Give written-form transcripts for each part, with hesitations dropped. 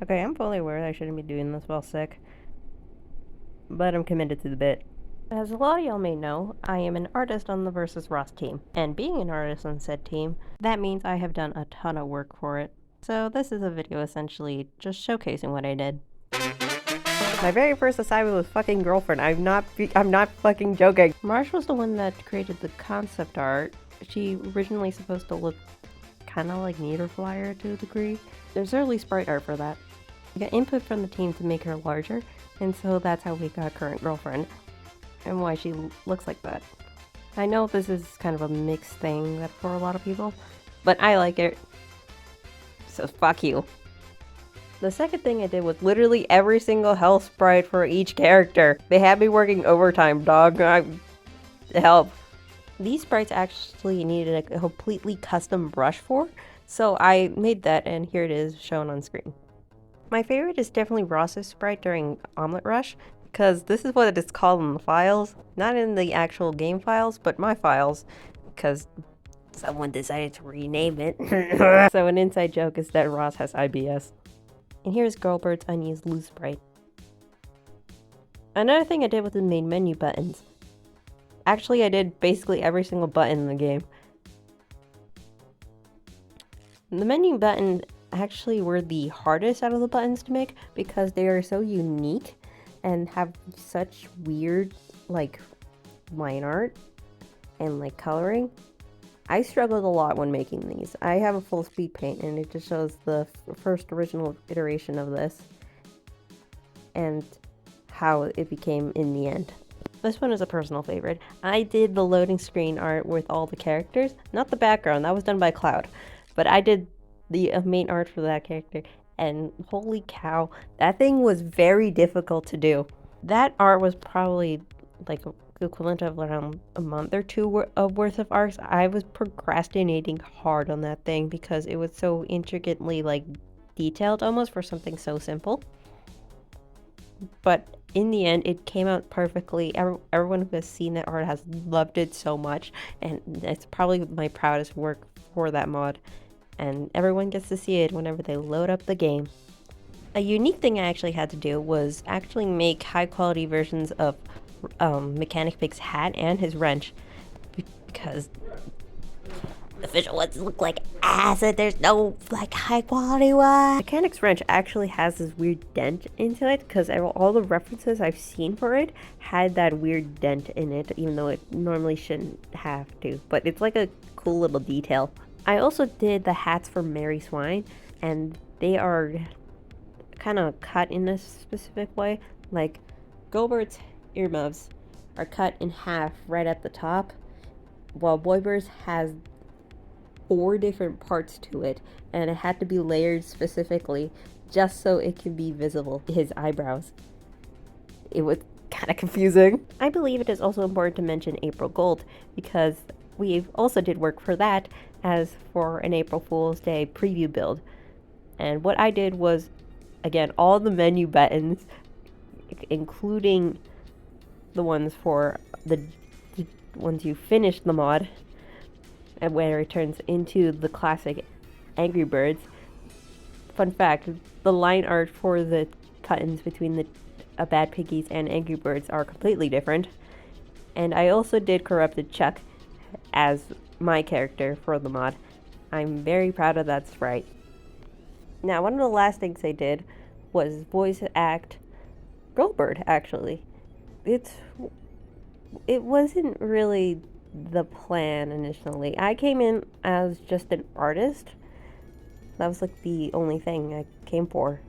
Okay, I'm fully aware I shouldn't be doing this while sick, but I'm committed to the bit. As a lot of y'all may know, I am an artist on the Versus Ross team, and being an artist on said team, that means I have done a ton of work for it. So this is a video essentially just showcasing what I did. My very first assignment was fucking girlfriend. I'm not fucking joking. Marsh was the one that created the concept art. She originally supposed to look kind of like Meter Flyer to a degree. There's early sprite art for that. We got input from the team to make her larger, and so that's how we got current girlfriend, and why she looks like that. I know this is kind of a mixed thing for a lot of people, but I like it, so fuck you. The second thing I did was literally every single health sprite for each character. They had me working overtime, dog. Help. These sprites actually needed a completely custom brush for, so I made that, and here it is shown on screen. My favorite is definitely Ross's sprite during Omelet Rush, because this is what it is called in the files. Not in the actual game files, but my files, because someone decided to rename it. So an inside joke is that Ross has IBS. And here's Girlbird's unused loose sprite. Another thing I did with the main menu buttons. Actually, I did basically every single button in the game. The menu buttons actually were the hardest out of the buttons to make because they are so unique and have such weird like line art and like coloring. I struggled a lot when making these. I have a full speed paint and it just shows the first original iteration of this and how it became in the end. This one is a personal favorite. I did the loading screen art with all the characters, not the background, that was done by Cloud, but I did the main art for that character, and holy cow, that thing was very difficult to do. That art was probably like equivalent of around a month or two worth of arcs. I was procrastinating hard on that thing because it was so intricately like detailed almost for something so simple. But in the end, it came out perfectly. Everyone who has seen that art has loved it so much, and it's probably my proudest work for that mod. And everyone gets to see it whenever they load up the game. A unique thing I actually had to do was actually make high quality versions of Mechanic Pig's hat and his wrench, because the official ones look like ass and there's no like high quality one. Mechanic's wrench actually has this weird dent into it because all the references I've seen for it had that weird dent in it, even though it normally shouldn't have to, but it's like a cool little detail. I also did the hats for Mary Swine, and they are kind of cut in a specific way. Like Goldbert's earmuffs are cut in half right at the top, while Boybird's has 4 different parts to it, and it had to be layered specifically just so it could be visible. His eyebrows. It was kind of confusing. I believe it is also important to mention April Gold because we also did work for that as for an April Fool's Day preview build. And what I did was, again, all the menu buttons, including the ones for the once you finish the mod, and where it turns into the classic Angry Birds. Fun fact, the line art for the cut-ins between the Bad Piggies and Angry Birds are completely different. And I also did Corrupted Chuck as my character for the mod. I'm very proud of that sprite. Now, one of the last things I did was voice act Girlbird, actually. It wasn't really the plan initially. I came in as just an artist. That was like the only thing I came for.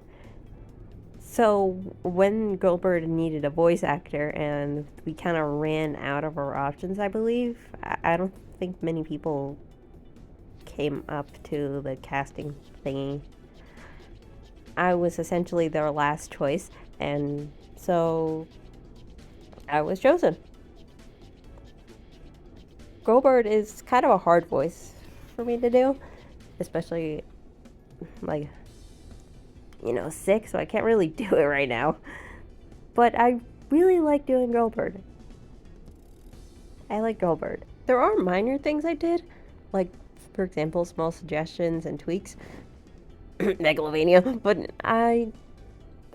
So when Girlbird needed a voice actor and we kind of ran out of our options, I believe, I don't think many people came up to the casting thingy. I was essentially their last choice, and so I was chosen. Girlbird is kind of a hard voice for me to do, especially like, you know, sick, so I can't really do it right now. But I really like doing Girlbird. I like Girlbird. There are minor things I did, like, for example, small suggestions and tweaks, Megalovania. But other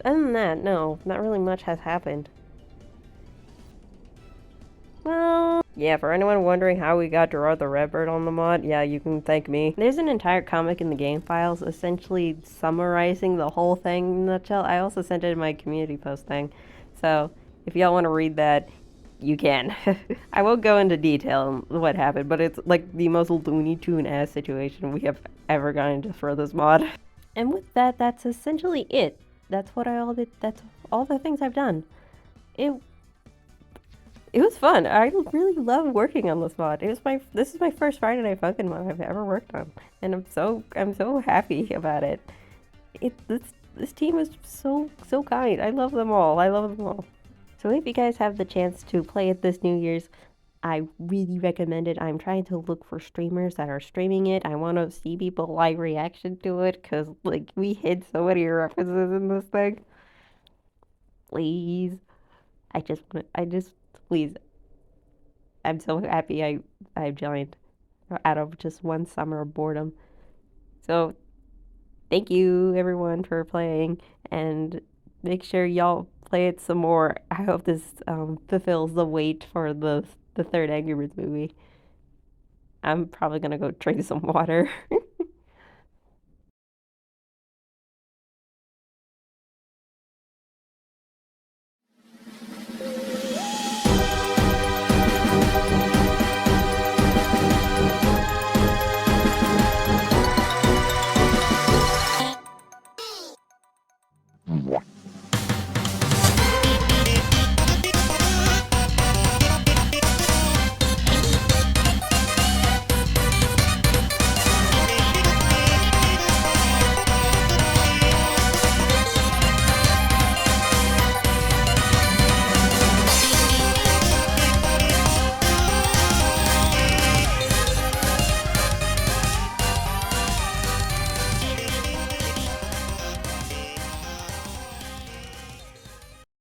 than that, no, not really much has happened. Well, yeah, for anyone wondering how we got Gerard the Redbird on the mod, yeah, you can thank me. There's an entire comic in the game files essentially summarizing the whole thing in a nutshell. I also sent it in my community post thing. So, if y'all want to read that, you can. I won't go into detail on what happened, but it's like the most Looney Tune ass situation we have ever gotten into for this mod. And with that, that's essentially it. That's what I all did. That's all the things I've done. It it was fun. I really love working on this mod. This is my first Friday Night Funkin' mod I've ever worked on, and I'm so happy about it. This team is so kind. I love them all. I love them all. So if you guys have the chance to play it this New Year's, I really recommend it. I'm trying to look for streamers that are streaming it. I want to see people live reaction to it because like we hit so many references in this thing. Please, I just please. I'm so happy I joined out of just one summer of boredom. So thank you everyone for playing, and make sure y'all play it some more. I hope this fulfills the wait for the third Angry Birds movie. I'm probably gonna go drink some water.